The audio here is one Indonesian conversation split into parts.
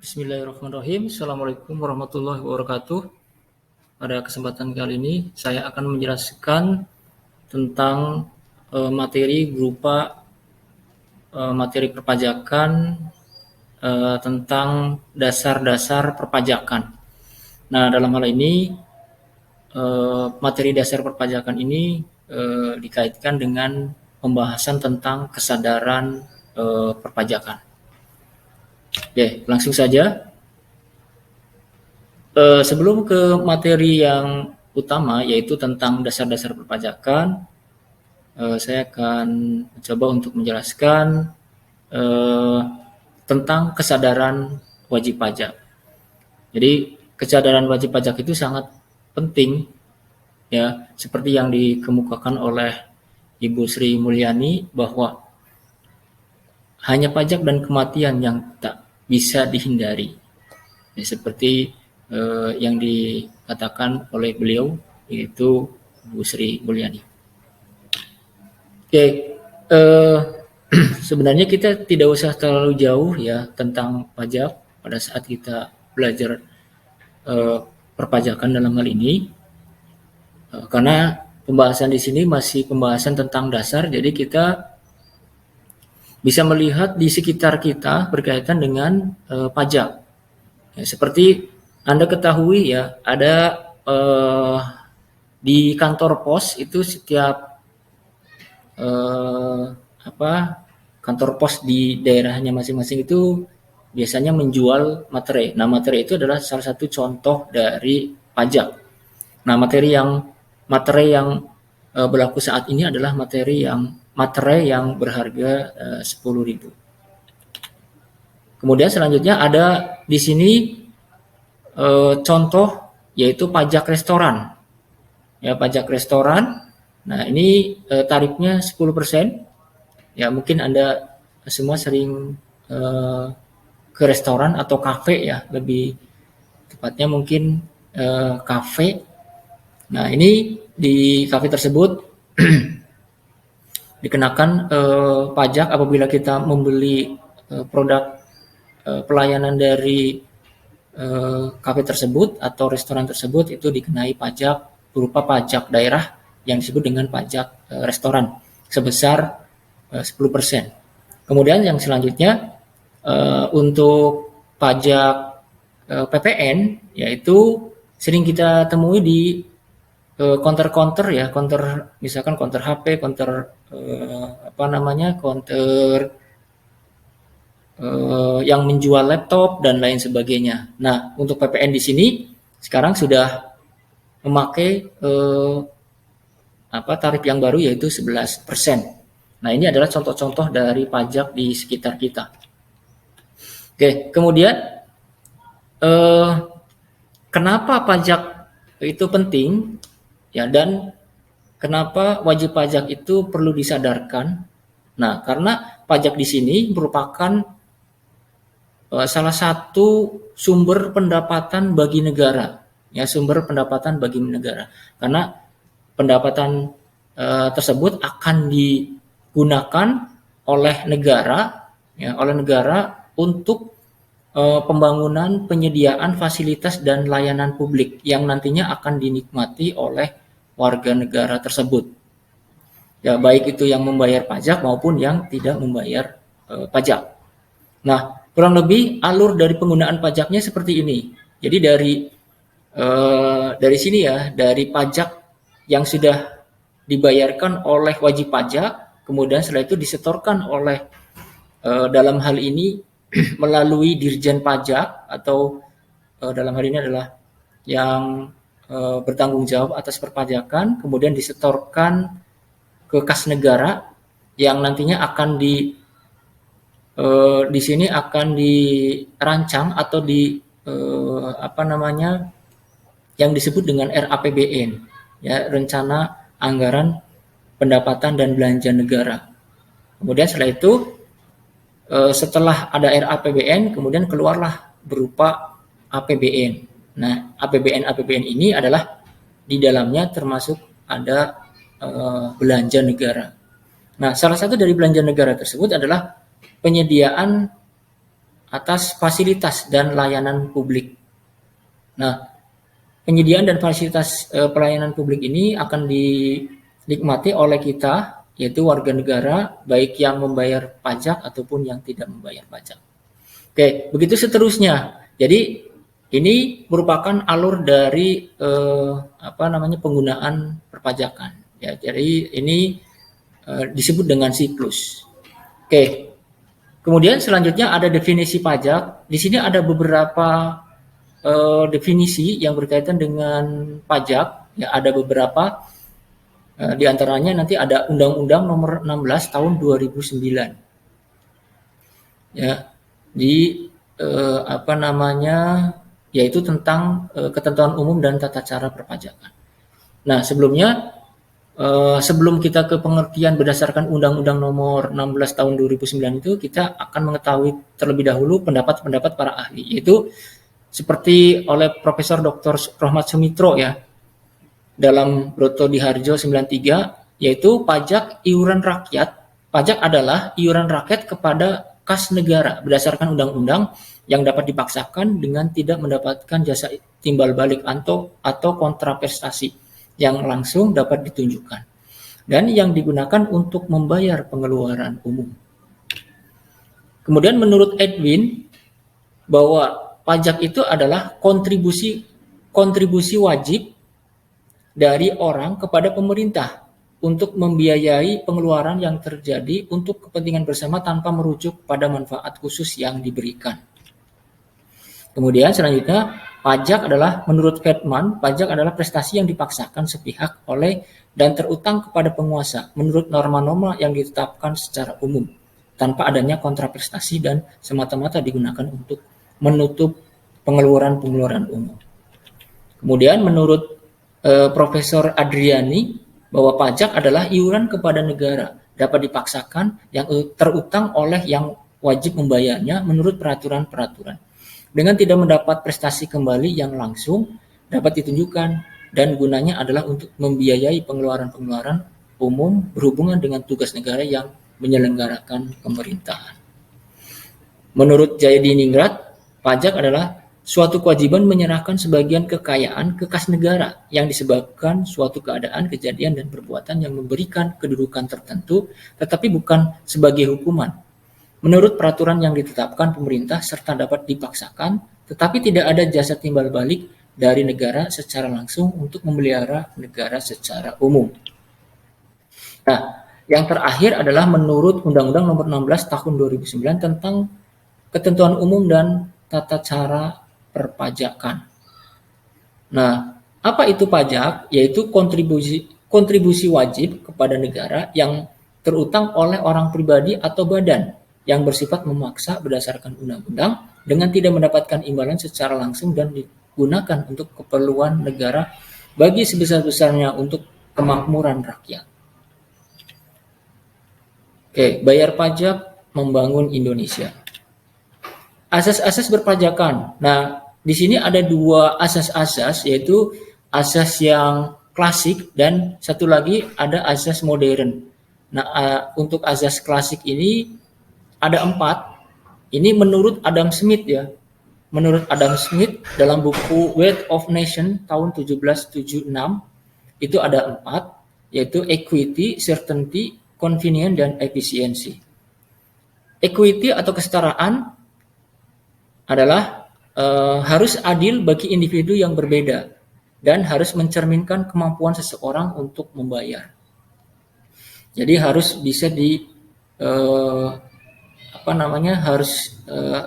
Bismillahirrahmanirrahim. Assalamualaikum warahmatullahi wabarakatuh. Pada kesempatan kali ini saya akan menjelaskan tentang materi berupa materi perpajakan tentang dasar-dasar perpajakan. Nah, dalam hal ini materi dasar perpajakan ini dikaitkan dengan pembahasan tentang kesadaran perpajakan. Oke, langsung saja. Sebelum ke materi yang utama, yaitu tentang dasar-dasar perpajakan, saya akan mencoba untuk menjelaskan tentang kesadaran wajib pajak. Jadi, kesadaran wajib pajak itu sangat penting, ya, seperti yang dikemukakan oleh Ibu Sri Mulyani bahwa hanya pajak dan kematian yang tak bisa dihindari, ya, seperti yang dikatakan oleh beliau, yaitu Bu Sri Mulyani. Oke, sebenarnya kita tidak usah terlalu jauh ya tentang pajak pada saat kita belajar perpajakan dalam hal ini, karena pembahasan di sini masih pembahasan tentang dasar, jadi kita bisa melihat di sekitar kita berkaitan dengan pajak. Ya, seperti Anda ketahui ya, ada di kantor pos itu setiap kantor pos di daerahnya masing-masing itu biasanya menjual materai. Nah, materai itu adalah salah satu contoh dari pajak. Nah, materai yang berlaku saat ini adalah materai yang berharga 10.000. Kemudian selanjutnya ada di sini contoh yaitu pajak restoran. Ya, pajak restoran. Nah, ini tarifnya 10%. Ya, mungkin Anda semua sering ke restoran atau kafe ya, lebih tepatnya mungkin kafe. Nah, ini di kafe tersebut dikenakan pajak apabila kita membeli produk pelayanan dari kafe tersebut atau restoran tersebut, itu dikenai pajak berupa pajak daerah yang disebut dengan pajak restoran sebesar 10%. Kemudian yang selanjutnya untuk pajak PPN, yaitu sering kita temui di counter ya, misalkan counter HP, counter counter yang menjual laptop dan lain sebagainya. Nah, untuk PPN di sini sekarang sudah memakai tarif yang baru, yaitu 11%. Nah, ini adalah contoh-contoh dari pajak di sekitar kita. Oke, kemudian kenapa pajak itu penting? Ya, dan kenapa wajib pajak itu perlu disadarkan? Nah, karena pajak di sini merupakan salah satu sumber pendapatan bagi negara. Ya, sumber pendapatan bagi negara. Karena pendapatan tersebut akan digunakan oleh negara, ya, untuk pembangunan, penyediaan fasilitas dan layanan publik yang nantinya akan dinikmati oleh warga negara tersebut. Ya, baik itu yang membayar pajak maupun yang tidak membayar pajak. Nah, kurang lebih alur dari penggunaan pajaknya seperti ini. Jadi dari sini ya, dari pajak yang sudah dibayarkan oleh wajib pajak, kemudian setelah itu disetorkan oleh dalam hal ini melalui Dirjen Pajak atau dalam hal ini adalah yang bertanggung jawab atas perpajakan, kemudian disetorkan ke kas negara yang nantinya akan di sini akan dirancang atau yang disebut dengan RAPBN, ya, Rencana Anggaran Pendapatan dan Belanja Negara. Kemudian setelah itu setelah ada RAPBN, kemudian keluarlah berupa APBN. Nah, APBN ini adalah di dalamnya termasuk ada belanja negara. Nah, salah satu dari belanja negara tersebut adalah penyediaan atas fasilitas dan layanan publik. Nah, penyediaan dan fasilitas pelayanan publik ini akan dinikmati oleh kita, yaitu warga negara, baik yang membayar pajak ataupun yang tidak membayar pajak. Oke, begitu seterusnya. Jadi ini merupakan alur dari penggunaan perpajakan. Ya, jadi ini disebut dengan siklus. Oke. Kemudian selanjutnya ada definisi pajak. Di sini ada beberapa definisi yang berkaitan dengan pajak. Ya, ada beberapa. Di antaranya nanti ada Undang-Undang Nomor 16 Tahun 2009. Ya, yaitu tentang ketentuan umum dan tata cara perpajakan. Nah, sebelumnya sebelum kita ke pengertian berdasarkan Undang-Undang Nomor 16 Tahun 2009 itu, kita akan mengetahui terlebih dahulu pendapat-pendapat para ahli, yaitu seperti oleh Profesor Dr. Rohmat Sumitro ya, dalam Broto Diharjo 93, yaitu pajak iuran rakyat. Pajak adalah iuran rakyat kepada kas negara berdasarkan undang-undang yang dapat dipaksakan dengan tidak mendapatkan jasa timbal balik atau kontraprestasi yang langsung dapat ditunjukkan dan yang digunakan untuk membayar pengeluaran umum. Kemudian menurut Edwin bahwa pajak itu adalah kontribusi wajib dari orang kepada pemerintah untuk membiayai pengeluaran yang terjadi untuk kepentingan bersama tanpa merujuk pada manfaat khusus yang diberikan. Kemudian selanjutnya, pajak adalah, menurut Feldman, pajak adalah prestasi yang dipaksakan sepihak oleh dan terutang kepada penguasa menurut norma-norma yang ditetapkan secara umum, tanpa adanya kontraprestasi dan semata-mata digunakan untuk menutup pengeluaran-pengeluaran umum. Kemudian menurut Profesor Adriani, bahwa pajak adalah iuran kepada negara, dapat dipaksakan yang terutang oleh yang wajib membayarnya menurut peraturan-peraturan, dengan tidak mendapat prestasi kembali yang langsung dapat ditunjukkan, dan gunanya adalah untuk membiayai pengeluaran-pengeluaran umum berhubungan dengan tugas negara yang menyelenggarakan pemerintahan. Menurut Jayadiningrat, pajak adalah suatu kewajiban menyerahkan sebagian kekayaan ke kas negara yang disebabkan suatu keadaan, kejadian, dan perbuatan yang memberikan kedudukan tertentu, tetapi bukan sebagai hukuman. Menurut peraturan yang ditetapkan pemerintah serta dapat dipaksakan, tetapi tidak ada jasa timbal balik dari negara secara langsung untuk memelihara negara secara umum. Nah, yang terakhir adalah menurut Undang-Undang Nomor 16 Tahun 2009 tentang ketentuan umum dan tata cara perpajakan. Nah, apa itu pajak? Yaitu kontribusi wajib kepada negara yang terutang oleh orang pribadi atau badan yang bersifat memaksa berdasarkan undang-undang dengan tidak mendapatkan imbalan secara langsung dan digunakan untuk keperluan negara bagi sebesar-besarnya untuk kemakmuran rakyat. Oke, bayar pajak membangun Indonesia. Asas-asas berpajakan. Nah, di sini ada dua asas-asas, yaitu asas yang klasik dan satu lagi ada asas modern. Nah, untuk asas klasik ini ada 4. Ini menurut Adam Smith ya. Menurut Adam Smith dalam buku Wealth of Nation tahun 1776 itu ada 4, yaitu equity, certainty, convenience, dan efficiency. Equity atau kesetaraan adalah harus adil bagi individu yang berbeda dan harus mencerminkan kemampuan seseorang untuk membayar. Jadi harus bisa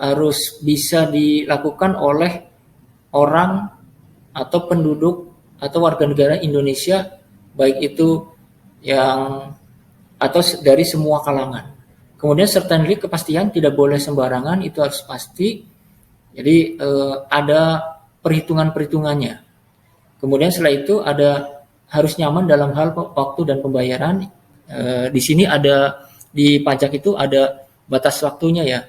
harus bisa dilakukan oleh orang atau penduduk atau warga negara Indonesia, baik itu yang atau dari semua kalangan. Kemudian certainly, kepastian, tidak boleh sembarangan, itu harus pasti. Jadi ada perhitungan-perhitungannya. Kemudian setelah itu ada harus nyaman dalam hal waktu dan pembayaran. Di sini ada di pajak itu ada batas waktunya ya.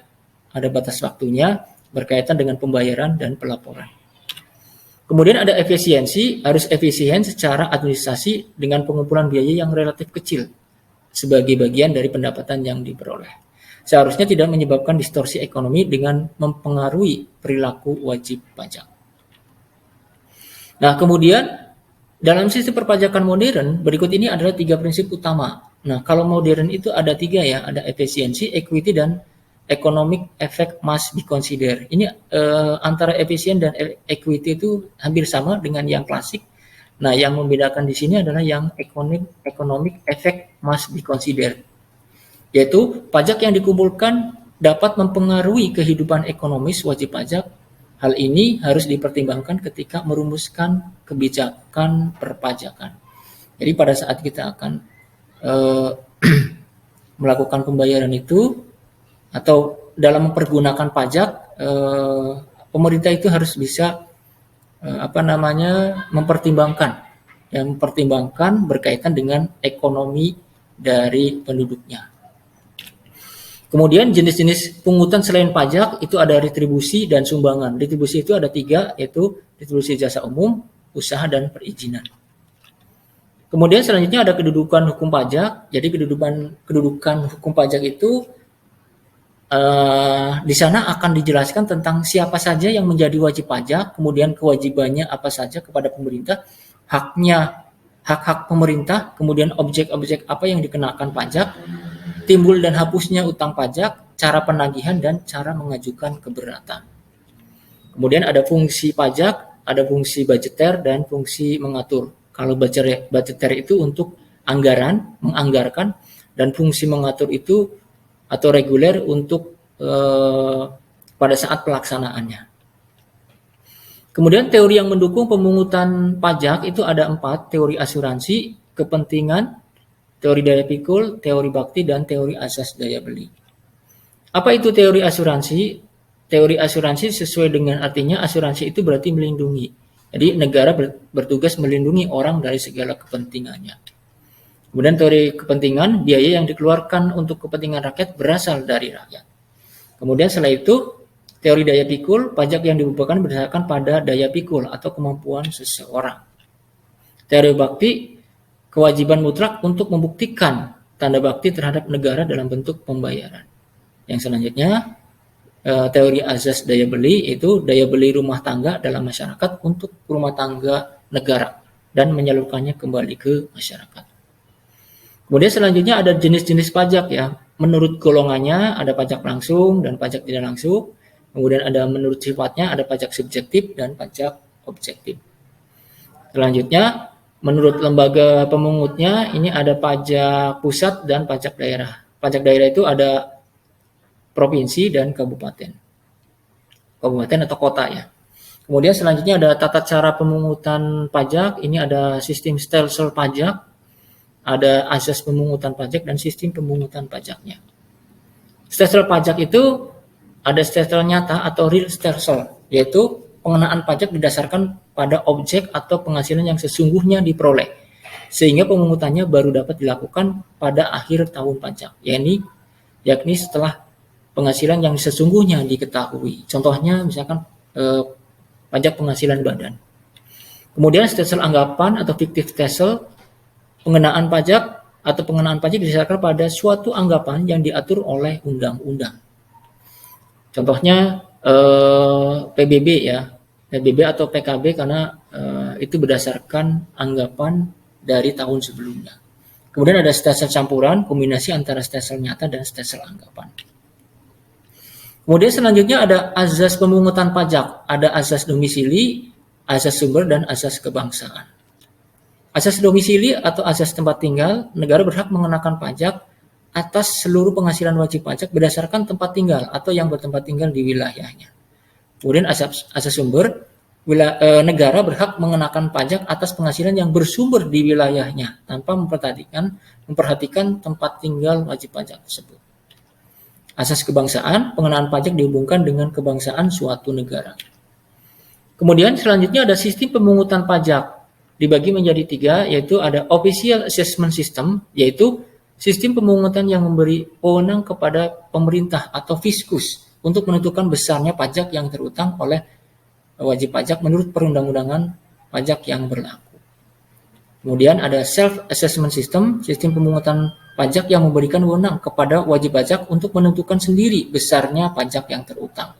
Ada batas waktunya berkaitan dengan pembayaran dan pelaporan. Kemudian ada efisiensi, harus efisien secara administrasi dengan pengumpulan biaya yang relatif kecil sebagai bagian dari pendapatan yang diperoleh. seharusnya tidak menyebabkan distorsi ekonomi dengan mempengaruhi perilaku wajib pajak. Nah, kemudian dalam sistem perpajakan modern, berikut ini adalah 3 prinsip utama. Nah, kalau modern itu ada 3 ya, ada efisiensi, equity, dan economic effect must be considered. Ini antara efisien dan equity itu hampir sama dengan yang klasik. Nah, yang membedakan di sini adalah yang economic effect must be considered, yaitu pajak yang dikumpulkan dapat mempengaruhi kehidupan ekonomis wajib pajak. Hal ini harus dipertimbangkan ketika merumuskan kebijakan perpajakan. Jadi pada saat kita akan melakukan pembayaran itu atau dalam mempergunakan pajak, pemerintah itu harus bisa mempertimbangkan berkaitan dengan ekonomi dari penduduknya. Kemudian jenis-jenis pungutan selain pajak itu ada retribusi dan sumbangan. Retribusi itu ada 3, yaitu retribusi jasa umum, usaha, dan perizinan. Kemudian selanjutnya ada kedudukan hukum pajak. Jadi kedudukan hukum pajak itu di sana akan dijelaskan tentang siapa saja yang menjadi wajib pajak, kemudian kewajibannya apa saja kepada pemerintah, hak-hak pemerintah, kemudian objek-objek apa yang dikenakan pajak, timbul dan hapusnya utang pajak, cara penagihan, dan cara mengajukan keberatan. Kemudian ada fungsi pajak, ada fungsi budgeter, dan fungsi mengatur. Kalau budgeter itu untuk anggaran, menganggarkan, dan fungsi mengatur itu atau reguler untuk pada saat pelaksanaannya. Kemudian teori yang mendukung pemungutan pajak itu ada 4, teori asuransi, kepentingan, teori daya pikul, teori bakti, dan teori asas daya beli. Apa itu teori asuransi? Teori asuransi sesuai dengan artinya, asuransi itu berarti melindungi. Jadi negara bertugas melindungi orang dari segala kepentingannya. Kemudian teori kepentingan, biaya yang dikeluarkan untuk kepentingan rakyat berasal dari rakyat. Kemudian setelah itu, teori daya pikul, pajak yang dibebankan berdasarkan pada daya pikul atau kemampuan seseorang. Teori bakti, kewajiban mutlak untuk membuktikan tanda bakti terhadap negara dalam bentuk pembayaran. Yang selanjutnya, teori asas daya beli, itu daya beli rumah tangga dalam masyarakat untuk rumah tangga negara dan menyalurkannya kembali ke masyarakat. Kemudian selanjutnya ada jenis-jenis pajak ya. Menurut golongannya ada pajak langsung dan pajak tidak langsung. Kemudian ada menurut sifatnya, ada pajak subjektif dan pajak objektif. Selanjutnya, menurut lembaga pemungutnya, ini ada pajak pusat dan pajak daerah. Pajak daerah itu ada provinsi dan kabupaten. Kabupaten atau kota ya. Kemudian selanjutnya ada tata cara pemungutan pajak. Ini ada sistem stelsel pajak, ada asas pemungutan pajak, dan sistem pemungutan pajaknya. Stelsel pajak itu ada stelsel nyata atau real stelsel, yaitu pengenaan pajak didasarkan pada objek atau penghasilan yang sesungguhnya diperoleh, sehingga pemungutannya baru dapat dilakukan pada akhir tahun pajak, yakni setelah penghasilan yang sesungguhnya diketahui. Contohnya misalkan pajak penghasilan badan. Kemudian stelsel anggapan atau fictive stelsel, pengenaan pajak atau pengenaan pajak didasarkan pada suatu anggapan yang diatur oleh undang-undang. Contohnya PBB ya, PBB atau PKB karena itu berdasarkan anggapan dari tahun sebelumnya. Kemudian ada stelsel campuran, kombinasi antara stelsel nyata dan stelsel anggapan. Kemudian selanjutnya ada azas pemungutan pajak, ada azas domisili, azas sumber, dan azas kebangsaan. Asas domisili atau asas tempat tinggal, negara berhak mengenakan pajak atas seluruh penghasilan wajib pajak berdasarkan tempat tinggal atau yang bertempat tinggal di wilayahnya. Kemudian asas sumber, negara berhak mengenakan pajak atas penghasilan yang bersumber di wilayahnya tanpa memperhatikan tempat tinggal wajib pajak tersebut. Asas kebangsaan, pengenaan pajak dihubungkan dengan kebangsaan suatu negara. Kemudian selanjutnya ada sistem pemungutan pajak, dibagi menjadi 3, yaitu ada official assessment system, yaitu sistem pemungutan yang memberi wewenang kepada pemerintah atau fiskus untuk menentukan besarnya pajak yang terutang oleh wajib pajak menurut perundang-undangan pajak yang berlaku. Kemudian ada self-assessment system, sistem pemungutan pajak yang memberikan wewenang kepada wajib pajak untuk menentukan sendiri besarnya pajak yang terutang.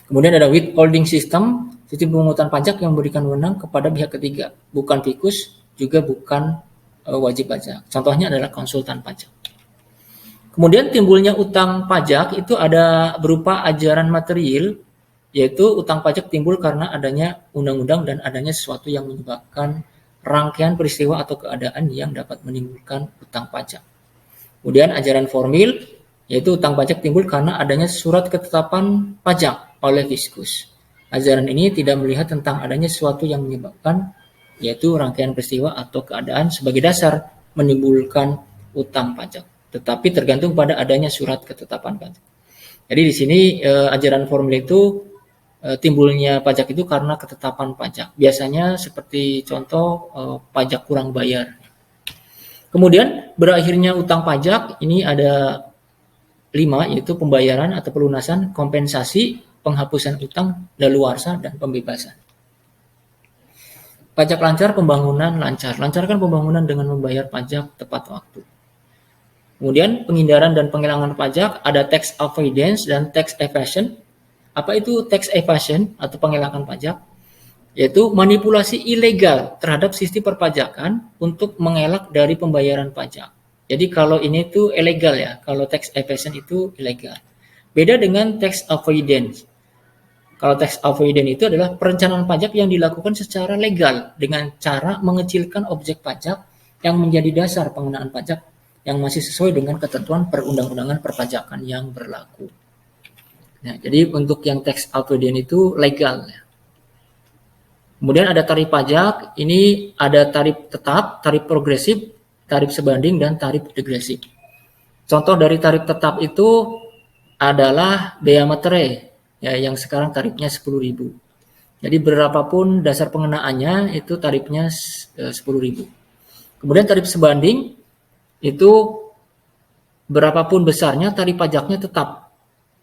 Kemudian ada withholding system, sistem pemungutan pajak yang memberikan wewenang kepada pihak ketiga, bukan fikus, juga bukan wajib pajak. Contohnya adalah konsultan pajak. Kemudian timbulnya utang pajak itu ada berupa ajaran material, yaitu utang pajak timbul karena adanya undang-undang dan adanya sesuatu yang menyebabkan rangkaian peristiwa atau keadaan yang dapat menimbulkan utang pajak. Kemudian ajaran formil, yaitu utang pajak timbul karena adanya surat ketetapan pajak oleh fiskus. Ajaran ini tidak melihat tentang adanya sesuatu yang menyebabkan, yaitu rangkaian peristiwa atau keadaan sebagai dasar menimbulkan utang pajak, tetapi tergantung pada adanya surat ketetapan pajak. Jadi di sini ajaran formil itu timbulnya pajak itu karena ketetapan pajak. Biasanya seperti contoh pajak kurang bayar. Kemudian berakhirnya utang pajak ini ada 5, yaitu pembayaran atau pelunasan, kompensasi, penghapusan utang, daluarsa, dan pembebasan. Pajak lancar, pembangunan lancar. Lancarkan pembangunan dengan membayar pajak tepat waktu. Kemudian penghindaran dan penghilangan pajak, ada tax avoidance dan tax evasion. Apa itu tax evasion atau penghilangan pajak? Yaitu manipulasi ilegal terhadap sistem perpajakan untuk mengelak dari pembayaran pajak. Jadi kalau ini tuh ilegal ya, kalau tax evasion itu ilegal. Beda dengan tax avoidance. Kalau tax avoidance itu adalah perencanaan pajak yang dilakukan secara legal dengan cara mengecilkan objek pajak yang menjadi dasar pengenaan pajak yang masih sesuai dengan ketentuan perundang-undangan perpajakan yang berlaku. Nah, jadi untuk yang tax avoidance itu legal. Kemudian ada tarif pajak, ini ada tarif tetap, tarif progresif, tarif sebanding, dan tarif degresif. Contoh dari tarif tetap itu adalah bea materai, ya, yang sekarang tarifnya 10.000. Jadi berapapun dasar pengenaannya itu tarifnya 10.000. Kemudian tarif sebanding itu berapapun besarnya tarif pajaknya tetap.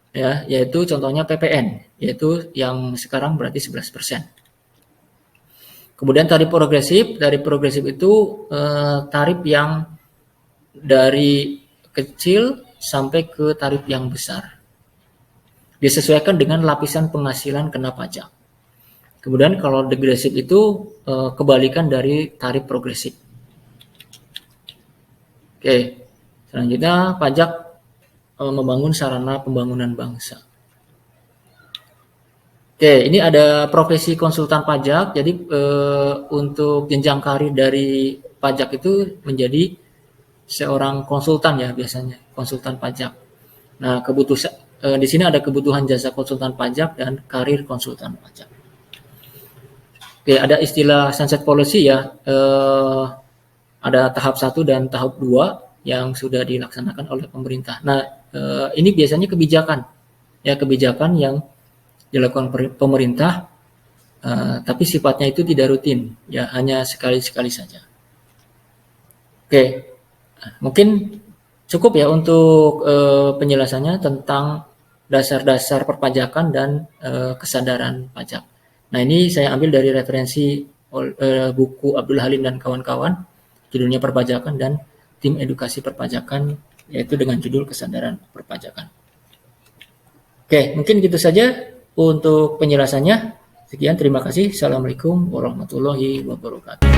Ya, yaitu contohnya PPN, yaitu yang sekarang berarti 11%. Kemudian tarif progresif itu tarif yang dari kecil sampai ke tarif yang besar. Disesuaikan dengan lapisan penghasilan kena pajak. Kemudian kalau degresif itu kebalikan dari tarif progresif. Oke, selanjutnya pajak membangun sarana pembangunan bangsa. Oke, ini ada profesi konsultan pajak. Jadi untuk jenjang karir dari pajak itu menjadi seorang konsultan ya biasanya, konsultan pajak. Nah, di sini ada kebutuhan jasa konsultan pajak dan karir konsultan pajak. Oke, ada istilah sunset policy ya. Ada tahap 1 dan tahap 2 yang sudah dilaksanakan oleh pemerintah. Nah, ini biasanya kebijakan yang dilakukan pemerintah, tapi sifatnya itu tidak rutin, ya hanya sekali-sekali saja. Oke, mungkin cukup ya untuk penjelasannya tentang dasar-dasar perpajakan dan kesadaran pajak. Nah, ini saya ambil dari referensi buku Abdul Halim dan kawan-kawan, judulnya Perpajakan dan Tim Edukasi Perpajakan, yaitu dengan judul Kesadaran Perpajakan. Oke, mungkin gitu saja untuk penjelasannya. Sekian, terima kasih. Assalamualaikum warahmatullahi wabarakatuh.